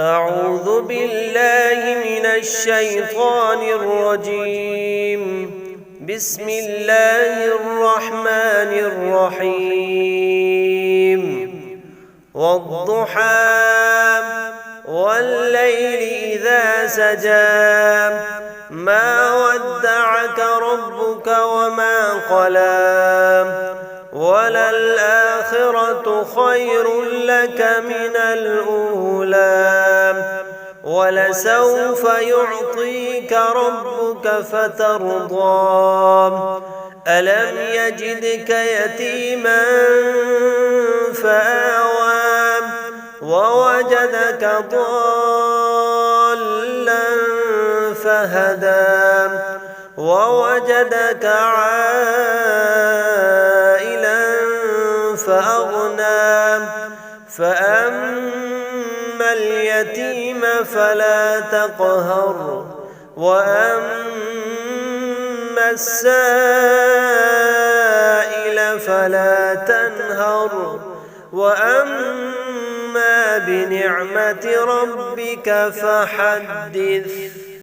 أعوذ بالله من الشيطان الرجيم. بسم الله الرحمن الرحيم. والضحى والليل إذا سجى ما ودعك ربك وما قلى وللآخرة خير لك من الأولى ولسوف يعطيك ربك فترضى ألم يجدك يتيما فآوى ووجدك ضالا فهدى ووجدك عائلا فأغنى فأما اليتيم فلا تقهر وأما السائل فلا تنهر وأما بنعمة ربك فحدث.